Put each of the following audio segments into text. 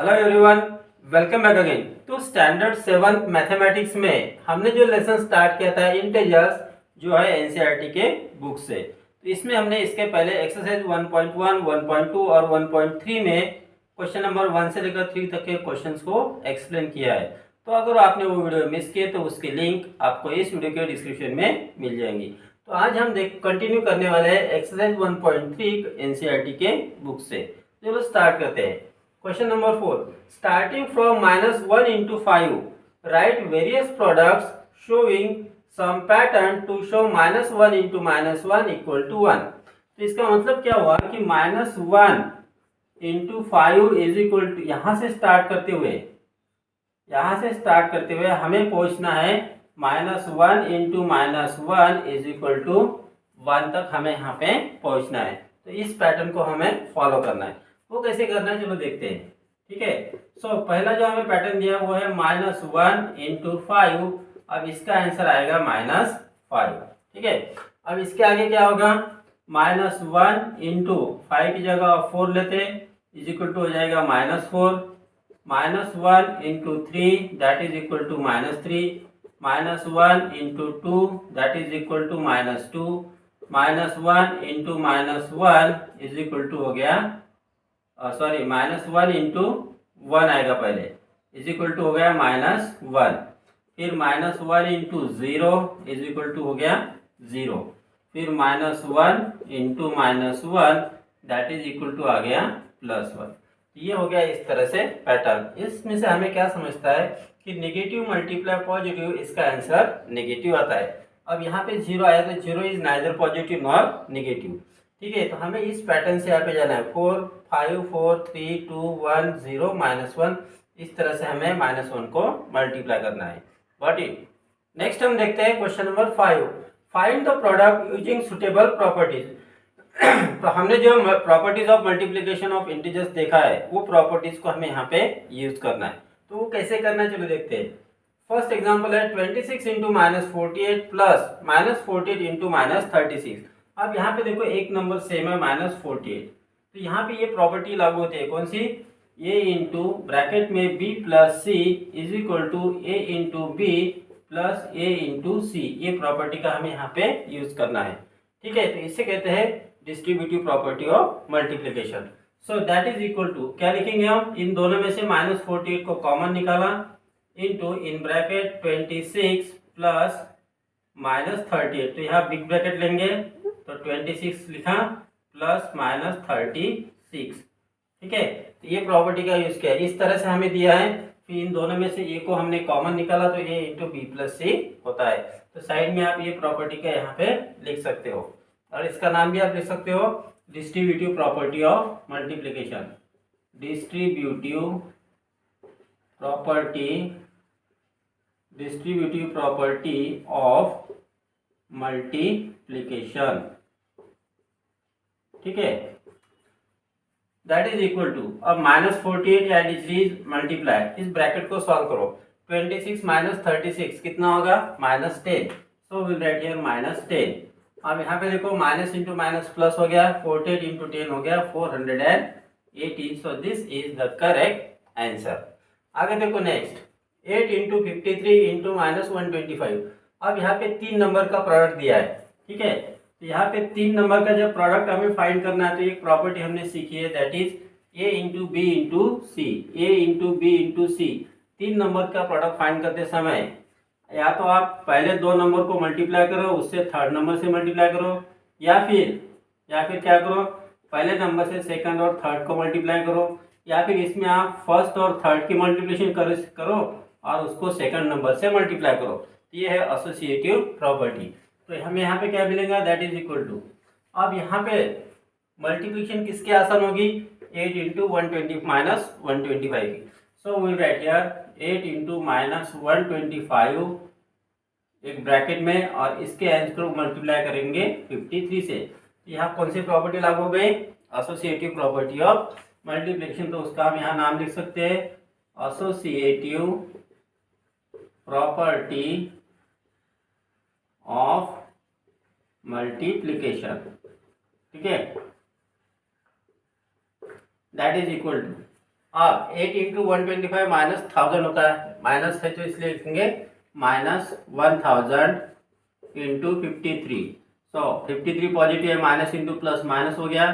Hello everyone, welcome back again. तो standard 7 mathematics में हमने जो लेसन स्टार्ट किया था इंटीजर्स, जो है एनसीईआरटी के बुक से। तो इसमें हमने इसके पहले एक्सरसाइज 1.1, 1.2 और 1.3 में क्वेश्चन नंबर 1 से लेकर 3 तक के क्वेश्चंस को एक्सप्लेन किया है। तो अगर आपने वो वीडियो मिस किए तो उसकी लिंक आपको इस वीडियो के डिस्क्रिप्शन में मिल जाएंगी। तो आज हम कंटिन्यू करने वाले हैं एक्सरसाइज 1.3 एनसीईआरटी के बुक से। चलो स्टार्ट करते हैं। Question number 4. Starting from -1 into 5, write various products showing some pattern to show -1 into -1 equal to 1. तो इसका मतलब क्या हुआ कि -1 into 5 इज इक्वल टू, यहाँ से स्टार्ट करते हुए हमें पहुंचना है -1 into -1 इज इक्वल टू 1 तक हमें यहाँ पे पहुंचना है। तो इस पैटर्न को हमें फॉलो करना है। वो कैसे करना है चलो देखते हैं। ठीक है, सो पहला जो हमें पैटर्न दिया वो है -1 into 5। अब इसका आंसर आएगा -5। ठीक है, अब इसके आगे क्या होगा, -1 into 5 की जगह 4 लेते इज इक्वल टू हो जाएगा -4। -1 into 3 that is equal to -3। -1 into 2 that is equal to -2। -1 into -1 is equal to हो गया, सॉरी -1 इंटू 1 आएगा पहले, इज इक्वल टू हो गया -1। फिर -1 इंटू 0 इज इक्वल टू हो गया 0। फिर -1 into -1 that is equal to आ गया +1। ये हो गया इस तरह से पैटर्न। इसमें से हमें क्या समझता है कि नेगेटिव मल्टीप्लाई पॉजिटिव, इसका आंसर नेगेटिव आता है। अब यहाँ पे 0 आया तो 0 is neither positive nor negative. ठीक है, तो हमें इस पैटर्न से यहाँ पे जाना है 4 5 4 3 2 1 0 -1। इस तरह से हमें -1 को मल्टीप्लाई करना है। Got it. नेक्स्ट हम देखते हैं question number 5। Find the product using suitable properties. तो हमने जो properties of multiplication of integers देखा है वो प्रॉपर्टीज को हमें यहाँ पे यूज करना है। तो वो कैसे करना है चलो देखते हैं। फर्स्ट एग्जाम्पल है 26 इंटू -48 प्लस -48 इंटू -36। अब यहाँ पे देखो एक नंबर सेम है -48, तो यहाँ पे ये प्रॉपर्टी लागू होती है कौन सी, a इंटू ब्रैकेट में b plus c is equal to a into b plus a into c. ये प्रॉपर्टी का हमें यहाँ पे यूज करना है। ठीक है, तो इसे कहते हैं distributive property of multiplication. So that is equal to, क्या लिखेंगे हम, इन दोनों में से -48 को कॉमन निकाला इंटू इन ब्रैकेट 26 प्लस -38, तो यहाँ बिग ब्रैकेट लेंगे तो 26 लिखा प्लस -36। ठीक है, तो ये प्रॉपर्टी का यूज किया। इस तरह से हमें दिया है, फिर इन दोनों में से ए को हमने कॉमन निकाला तो ए इंटू बी प्लस सी होता है। तो साइड में आप ये प्रॉपर्टी का यहाँ पे लिख सकते हो, और इसका नाम भी आप लिख सकते हो distributive property of multiplication. Distributive property of multiplication. ठीक है, दैट इज इक्वल टू, अब -48 या डिजीज मल्टीप्लाई, इस ब्रैकेट को सॉल्व करो। 26 -36 कितना होगा, -10। So will write here -10। अब यहाँ पे देखो माइनस इंटू माइनस प्लस हो गया, 48 इंटू 10 हो गया 418। So this is the correct answer. आगे देखो नेक्स्ट 8 इंटू 53 इंटू -125। अब यहाँ पे 3 नंबर का प्रोडक्ट दिया है। ठीक है, तो यहाँ पे 3 नंबर का जब प्रोडक्ट हमें फाइंड करना है तो एक प्रॉपर्टी हमने सीखी है, that is a into b into c. A into b into c, 3 number का प्रोडक्ट फाइंड करते समय या तो आप पहले 2 नंबर को मल्टीप्लाई करो, उससे थर्ड नंबर से मल्टीप्लाई करो, या फिर क्या करो, पहले नंबर से सेकंड और थर्ड को मल्टीप्लाई करो, या फिर इसमें आप फर्स्ट और थर्ड की मल्टीप्लिकेशन करो और उसको सेकंड नंबर से मल्टीप्लाई करो। ये है एसोसिएटिव प्रॉपर्टी। तो हमें यहाँ पे क्या मिलेगा, दैट इज इक्वल टू, अब यहाँ पे मल्टीप्लिकेशन किसके आसान होगी, 8 इंटू 120 माइनस 125 की। So will write here 8 into minus 125 एक ब्रैकेट में, और इसके आंसर को मल्टीप्लाई करेंगे 53 से। यहाँ कौन सी प्रॉपर्टी लागू हो गई, एसोसिएटिव प्रॉपर्टी ऑफ मल्टीप्लिकेशन। तो उसका हम यहाँ नाम लिख सकते हैं एसोसिएटिव प्रॉपर्टी ऑफ मल्टीप्लिकेशन। ठीक है, दैट इज इक्वल टू अब 8 इंटू 125 माइनस 1000 होता है, माइनस है तो इसलिए लिखेंगे माइनस 1000 इंटू 53। सो 53 पॉजिटिव है, माइनस इंटू प्लस माइनस हो गया,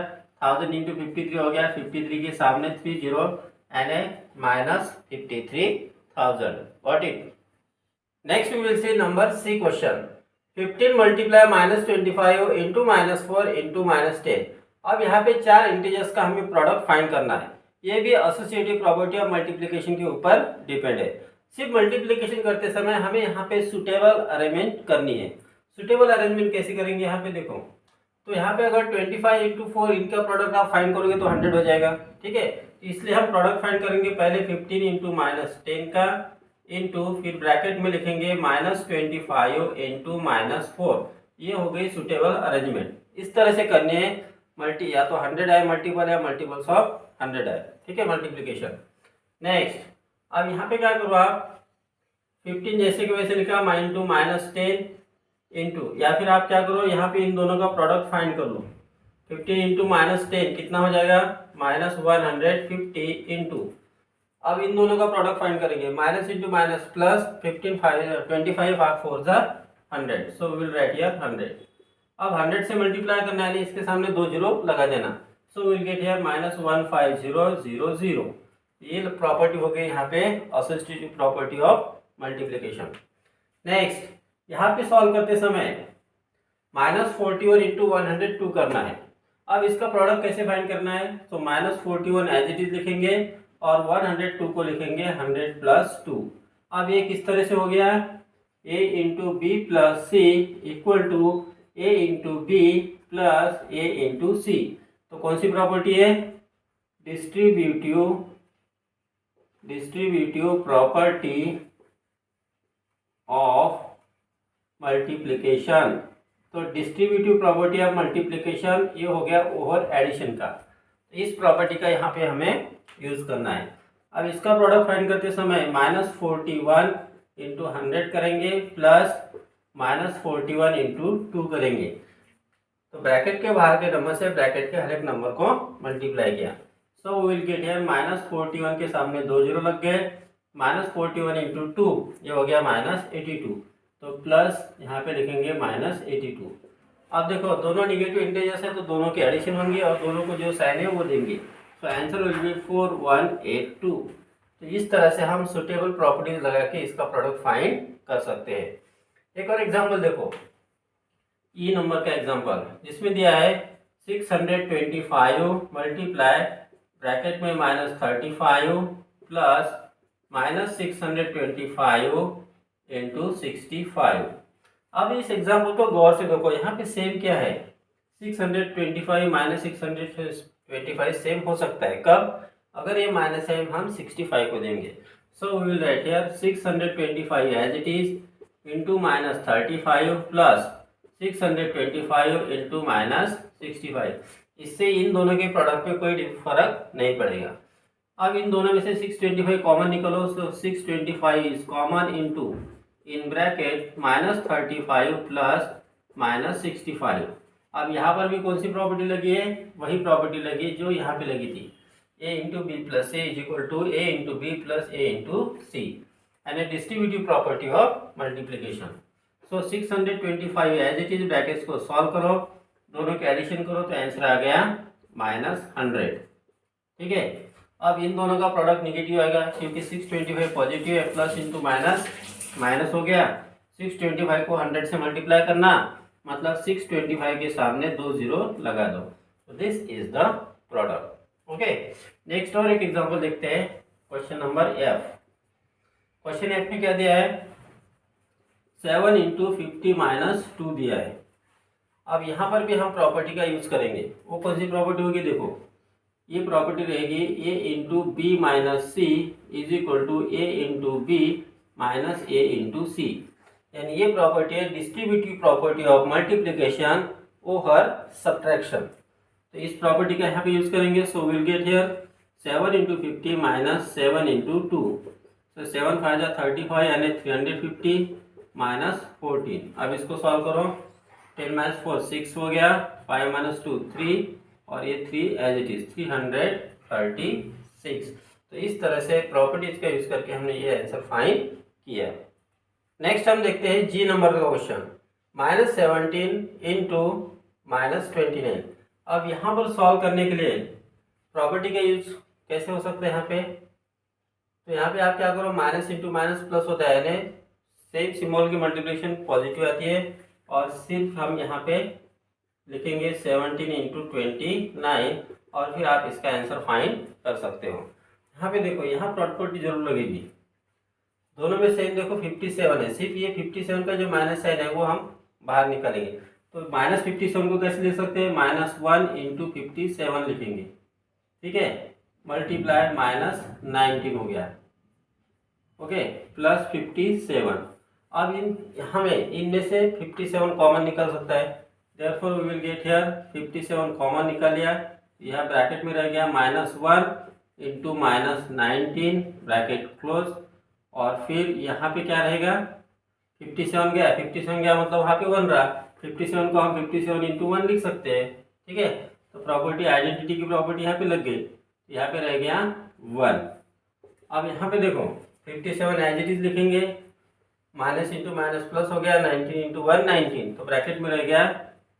1000 इंटू 53 हो गया, 53 के सामने 3 zero and a minus 53,000। Got it. Next we will see number c question. 15 multiply minus 25 into minus 4 into minus 10। अब यहाँ पे चार इंटीजर्स का हमें प्रोडक्ट फाइंड करना है। ये भी एसोसिएटिव प्रॉपर्टी ऑफ मल्टीप्लिकेशन के ऊपर डिपेंड है। सिर्फ मल्टीप्लिकेशन करते समय हमें यहाँ पे सुटेबल अरेंजमेंट करनी है। सुटेबल अरेंजमेंट कैसे करेंगे, यहाँ पे देखो, तो यहाँ पे अगर 25 इंटू 4 इनका प्रोडक्ट आप फाइंड करोगे तो 100 हो जाएगा, ठीक है। इसलिए हम प्रोडक्ट फाइंड करेंगे पहले 15 इंटू माइनस 10 का, इंटू फिर ब्रैकेट में लिखेंगे माइनस 25 इंटू माइनस 4। ये हो गई सुटेबल अरेंजमेंट। इस तरह से करनी है, मल्टी या तो 100 आए मल्टीपल या मल्टीपल्स ऑफ 100 आए, ठीक है, मल्टीप्लिकेशन। नेक्स्ट, अब यहाँ पे क्या करो आप, 15 जैसे कि वैसे लिखा इंटू माइनस 10 इंटू, या फिर आप क्या करो यहाँ पे इन दोनों का प्रोडक्ट फाइंड कर लो। 15 इंटू माइनस 10 कितना हो जाएगा, माइनस 150 इंटू, अब इन दोनों का प्रोडक्ट फाइंड करेंगे, माइनस इंटू माइनस प्लस 25 4 जा 100, सो विल राइट हियर 100। अब 100 से मल्टीप्लाई करना है, इसके सामने 2 जीरो लगा देना, सो विल गेट हियर माइनस 15000। ये प्रॉपर्टी हो गई यहाँ पे associative property of multiplication. Next, यहाँ पे सॉल्व करते समय माइनस 41 इंटू 102 करना है। अब इसका प्रोडक्ट कैसे फाइंड करना है, तो माइनस 41 एज इट इज लिखेंगे और 102 को लिखेंगे 100 प्लस 2। अब ये किस तरह से हो गया, a into b plus c equal to a into b plus a into c. तो कौन सी प्रॉपर्टी है, डिस्ट्रीब्यूटिव प्रॉपर्टी ऑफ मल्टीप्लिकेशन। तो डिस्ट्रीब्यूटिव प्रॉपर्टी ऑफ मल्टीप्लिकेशन ये हो गया ओवर एडिशन का, इस प्रॉपर्टी का यहाँ पे हमें यूज करना है। अब इसका प्रोडक्ट फाइंड करते समय माइनस 41 इंटू 100 करेंगे प्लस माइनस 41 इंटू 2 करेंगे। तो ब्रैकेट के बाहर के नंबर से ब्रैकेट के हर एक नंबर को मल्टीप्लाई किया, सो विल गेट हियर माइनस 41 के सामने 2 जीरो लग गए, माइनस 41 इंटू 2 ये हो गया माइनस 82, तो प्लस यहाँ पे लिखेंगे माइनस 82। अब देखो दोनों निगेटिव इंटीजर्स है तो दोनों की एडिशन होंगी और दोनों को जो साइन है वो देंगे, तो आंसर विल बी 4182। तो इस तरह से हम सुटेबल प्रॉपर्टीज लगा के इसका प्रोडक्ट फाइंड कर सकते हैं। एक और एग्जांपल देखो, ई नंबर का एग्जांपल जिसमें दिया है 625 मल्टीप्लाई ब्रैकेट में माइनस 35 प्लस माइनस 625 इंटू 65। अब इस एग्जाम्पल को गौर से देखो, यहाँ पे सेम क्या है, 625 माइनस 625 सेम हो सकता है कब, अगर ये माइनस है हम 65 को देंगे। So we will write here 625 as it is into minus 35 plus 625 into minus 65। इससे इन दोनों के प्रोडक्ट पे कोई फर्क नहीं पड़ेगा। अब इन दोनों में से 625 कॉमन निकलो, सो 625 is common into in bracket minus 35 plus minus 65। अब यहाँ पर भी कौन सी प्रॉपर्टी लगी है, वही प्रॉपर्टी लगी जो यहाँ पे लगी थी, a into b plus a is equal to a into b plus a into c and a distributive property of multiplication. So 625 as it is brackets को सॉल्व करो, दोनों के एडिशन करो तो आंसर आ गया माइनस 100, ठीक है। अब इन दोनों का प्रोडक्ट निगेटिव आएगा क्योंकि 625 पॉजिटिव है, प्लस इंटू माइनस माइनस हो गया, 625 को 100 से मल्टीप्लाई करना मतलब 625 के सामने 2 जीरो लगा दो, तो this is the product. Okay, next और एक एग्जांपल देखते हैं, question number F. Question F में क्या दिया है, 7 इंटू 50 माइनस 2 दिया है। अब यहाँ पर भी हम प्रॉपर्टी का यूज करेंगे, वो कौन सी प्रॉपर्टी होगी, देखो ये प्रॉपर्टी रहेगी a into b minus c is equal to a into b minus a into c, यानी ये प्रॉपर्टी है distributive property of multiplication over subtraction. तो इस प्रॉपर्टी का यहाँ पे यूज करेंगे, so will get here 7 into 50 minus 7 into 2, so 7 5 35 यानी 350 माइनस 14। अब इसको सॉल्व करो, 10 माइनस 4 6 हो गया, 5 माइनस 2 3 और ये 3 एज इट इज 336। तो इस तरह से प्रॉपर्टीज का यूज करके हमने ये आंसर फाइंड किया। नेक्स्ट हम देखते हैं जी नंबर का क्वेश्चन, -17 इंटू -29। अब यहाँ पर सॉल्व करने के लिए प्रॉपर्टी का यूज कैसे हो सकता है यहाँ पे, तो यहाँ पे आप क्या करो, माइनस इंटू माइनस प्लस होता है, यानी सेम सिंबल की मल्टीप्लिकेशन पॉजिटिव आती है, और सिर्फ हम यहाँ पे लिखेंगे 17 इंटू 29 और फिर आप इसका आंसर फाइंड कर सकते हो। यहाँ पे देखो, यहाँ प्रॉपर्टी जरूर लगेगी, दोनों में सेम देखो 57 है, सिर्फ ये 57 का जो माइनस साइन है वो हम बाहर निकालेंगे। तो -57 को कैसे लिख सकते हैं, -1 इंटू 57 लिखेंगे, ठीक है, मल्टीप्लाई -19 हो गया, ओके, प्लस 57। अब हमें इनमें से 57 कॉमन निकल सकता है, therefore we will get here 57 common निकल लिया, यह ब्रैकेट में रह गया -1 इंटू -19 ब्रैकेट क्लोज, और फिर यहाँ पे क्या रहेगा, 57 गया, 57 गया मतलब वहाँ पे 1 रहा, 57 को हम 57 इंटू 1 लिख सकते हैं, ठीक है। तो प्रॉपर्टी आइडेंटिटी की प्रॉपर्टी यहाँ पे लग गई, यहाँ पे रह गया 1। अब यहाँ पे देखो 57 एज इट इज लिखेंगे, माइनस इंटू माइनस प्लस हो गया, 19 इंटू 1 19, तो ब्रैकेट में रह गया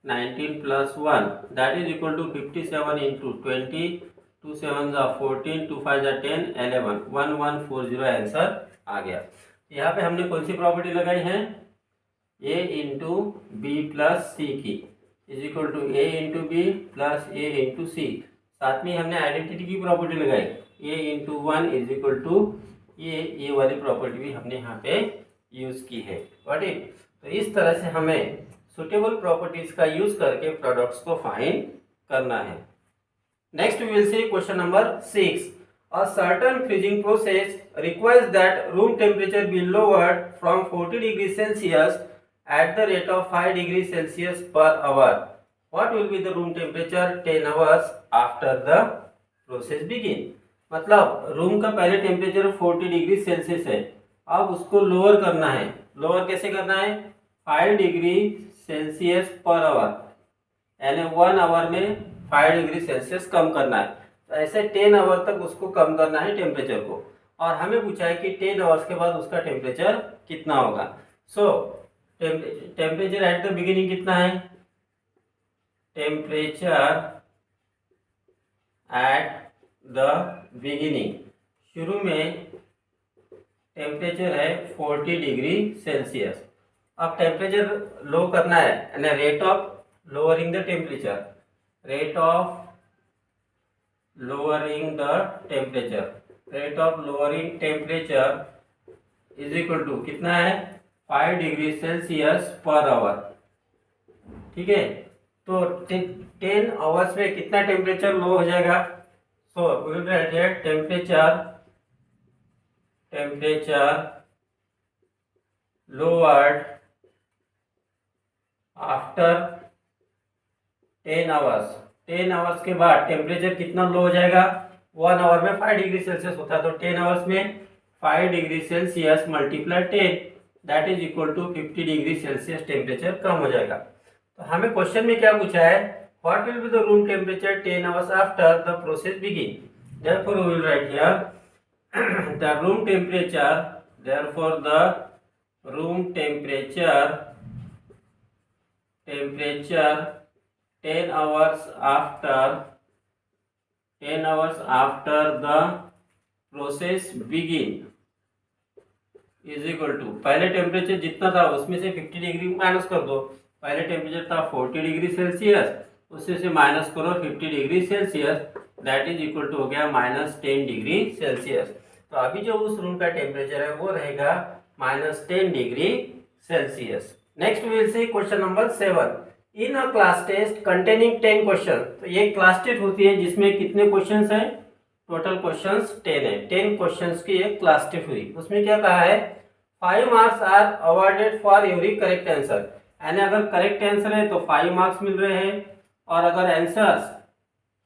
19 plus 1 that is equal to 57 into 20, 2 7 14, 2 5 10 11, 1140 answer आ गया। यहाँ पे हमने कौन सी प्रॉपर्टी लगाई है, a into b plus c की is equal to a into b plus a into c, साथ में हमने आइडेंटिटी की प्रॉपर्टी लगाई, a into 1 is equal to ये वाली प्रॉपर्टी भी हमने यहाँ पे यूज की है, गॉट इट। तो इस तरह से हमें सुटेबल प्रॉपर्टीज का यूज करके प्रोडक्ट्स को फाइंड करना है। Next we will see question number 6। A certain freezing process requires that room temperature be lowered from 40 degrees Celsius at the rate of 5 degrees Celsius per hour. What will be the room temperature 10 hours after the process begin? मतलब room का पहले temperature 40 degree Celsius है, अब उसको lower करना है, lower कैसे करना है, 5 डिग्री सेल्सियस पर आवर, यानी 1 आवर में 5 डिग्री सेल्सियस कम करना है। तो ऐसे 10 आवर तक उसको कम करना है टेम्परेचर को, और हमें पूछा है कि 10 आवर्स के बाद उसका टेम्परेचर कितना होगा। सो टेम्परेचर एट द बिगिनिंग कितना है, टेम्परेचर एट द बिगिनिंग, शुरू में टेम्परेचर है 40 डिग्री सेल्सियस। अब टेम्परेचर लो करना है, यानी rate of lowering the temperature, rate of lowering the temperature, rate of lowering temperature is equal to कितना है, 5 डिग्री सेल्सियस पर आवर, ठीक है। तो 10 आवर्स में कितना टेम्परेचर लो हो जाएगा, so we will write here temperature lowered after 10 hours, 10 hours के बाद टेम्परेचर कितना लो हो जाएगा, 1 आवर में 5 डिग्री सेल्सियस होता है, तो 10 आवर्स में 5 degree Celsius multiply 10 that is equal to 50 degree Celsius temperature कम हो जाएगा। तो हमें क्वेश्चन में क्या पूछा है, what will be the room temperature 10 hours after the process begin, therefore we will write here the room temperature, therefore the room temperature 10 hours after the process begin is equal to, पहले temperature जितना था उसमें से 50 degree minus कर दो, पहले temperature था 40 degree Celsius, उससे से माइनस करो 50 degree Celsius, that is equal to हो गया -10 डिग्री सेल्सियस। तो अभी जो उस रूम का टेम्परेचर है वो रहेगा -10 degree Celsius. Next we will see question number 7। In a class test containing 10 question, तो ये क्लास टेस्ट होती है जिसमें कितने क्वेश्चंस हैं, टोटल क्वेश्चंस 10 है, 10 क्वेश्चंस की एक क्लास टेस्ट हुई। उसमें क्या कहा है, 5 marks are awarded for every correct answer, यानी अगर करेक्ट आंसर है तो 5 मार्क्स मिल रहे हैं, और अगर answers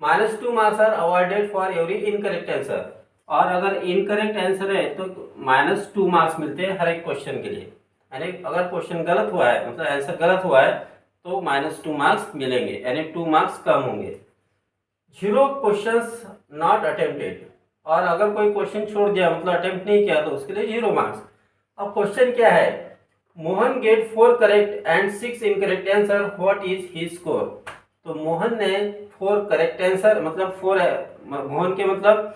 -2 marks are awarded for every incorrect answer, और अगर इनकरेक्ट आंसर है तो -2 मार्क्स मिलते हैं हर एक क्वेश्चन के लिए, यानी अगर क्वेश्चन गलत हुआ है, मतलब आंसर गलत हुआ है तो -2 मार्क्स मिलेंगे, यानी 2 मार्क्स कम होंगे। 0 क्वेश्चंस नॉट अटेम्प्टेड, और अगर कोई क्वेश्चन छोड़ दिया मतलब अटेम्प्ट नहीं किया तो उसके लिए 0 मार्क्स। अब क्वेश्चन क्या है, Mohan get 4 correct and 6 incorrect answer, what is his score. तो मोहन ने 4 करेक्ट आंसर मतलब 4 है, मोहन के मतलब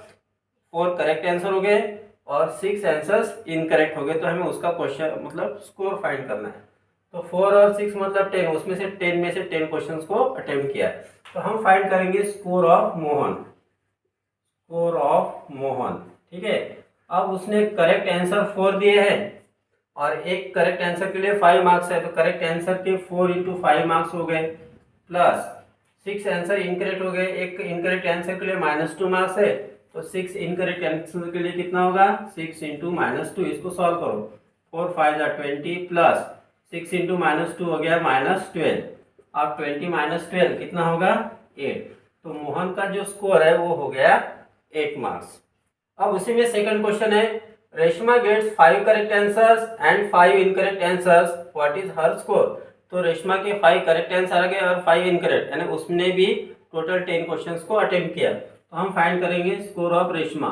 4 करेक्ट आंसर हो गए और 6 आंसर्स इनकरेक्ट हो गए, तो हमें उसका क्वेश्चन मतलब स्कोर फाइंड करना है। तो 4 और 6 मतलब 10, उसमें से 10 में से 10 क्वेश्चंस को अटेम्प्ट किया है, तो हम फाइंड करेंगे score of Mohan, score of Mohan. ठीक है, अब उसने करेक्ट आंसर 4 दिए हैं और एक करेक्ट आंसर के लिए 5 मार्क्स है, तो करेक्ट आंसर के 4 इंटू 5 मार्क्स हो गए, प्लस 6 आंसर इनकरेक्ट हो गए, एक इनकरेक्ट आंसर के लिए -2 मार्क्स है, तो 6 इनकरेक्ट आंसर के लिए कितना होगा, 6 इंटू -2। इसको सॉल्व करो, 4 5 20 प्लस 6 इंटू -2 हो गया -12। अब 20 -12 कितना होगा, 8। तो मोहन का जो स्कोर है वो हो गया 8 मार्क्स। अब उसी में सेकंड क्वेश्चन है, Reshma gets 5 correct answers and 5 incorrect answers, what is her score. तो रेशमा के 5 करेक्ट आंसर आ गए और 5 इनकरेक्ट, यानी उसने भी टोटल 10 क्वेश्चंस को अटेम्प्ट किया, तो हम फाइंड करेंगे स्कोर ऑफ रेशमा।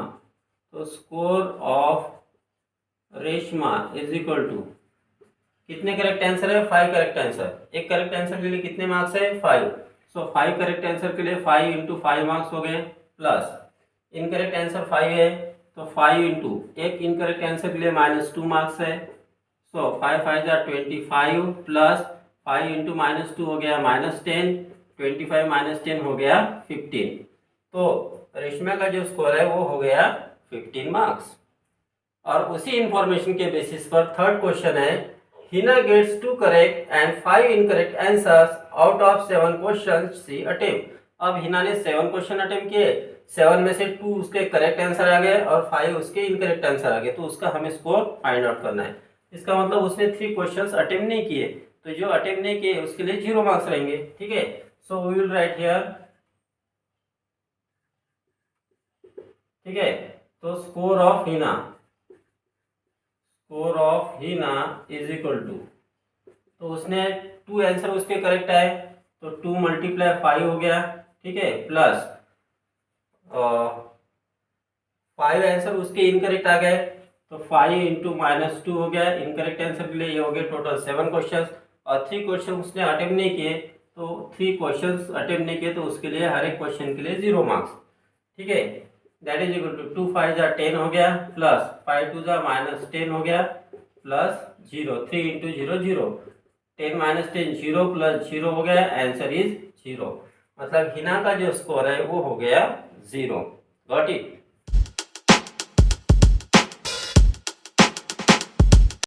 तो score of Reshma is equal to, कितने करेक्ट आंसर है, 5 करेक्ट आंसर, एक करेक्ट आंसर के लिए कितने मार्क्स है, 5। सो 5 करेक्ट आंसर के लिए 5 इंटू 5 मार्क्स हो गए, प्लस इनकरेक्ट आंसर 5 है तो 5 इंटू एक इनकरेक्ट आंसर के लिए -2 मार्क्स है, सो 5 5 25 प्लस 5 इंटू -2 हो गया -10, 25 -10 हो गया 15। तो रेशमा का जो स्कोर है वो हो गया 15 मार्क्स। और उसी इंफॉर्मेशन के बेसिस पर थर्ड क्वेश्चन है, Hina gets 2 correct and 5 incorrect answers out of 7 questions she attempt. अब हिना ने 7 क्वेश्चन अटेम्प्ट किए, 7 में से 2 उसके करेक्ट आंसर आ गए और 5 उसके इनकरेक्ट आंसर आ गए, तो उसका हमें स्कोर फाइंड आउट करना है। इसका मतलब उसने 3 क्वेश्चंस अटेम्प्ट नहीं किए, तो जो अटेम्प्ट नहीं किए उसके लिए 0 मार्क्स रहेंगे। ठीक है, so we will write here, ठीक है, तो score of Hina, score of Hina is equal to, तो उसने 2 आंसर उसके करेक्ट आए, तो 2 मल्टीप्लाई 5 हो गया, ठीक है, प्लस 5 आंसर उसके इनकरेक्ट आ गए, तो 5 इंटू -2 हो गया, इनकरेक्ट आंसर के लिए ये हो गए टोटल 7 क्वेश्चन, और 3 क्वेश्चन उसने अटेम्प्ट नहीं किए, तो 3 क्वेश्चन अटेम्प्ट नहीं किए तो उसके लिए हर एक क्वेश्चन के लिए 0 मार्क्स। ठीक है, दैट इज इक्वल टू 2 5 10 हो गया, प्लस 5 2 -10 हो गया, प्लस 0, 3 इंटू 0 0, 10 -10 0 प्लस 0 हो गया, आंसर इज 0। मतलब हिना का जो स्कोर है वो हो गया 0। Got it.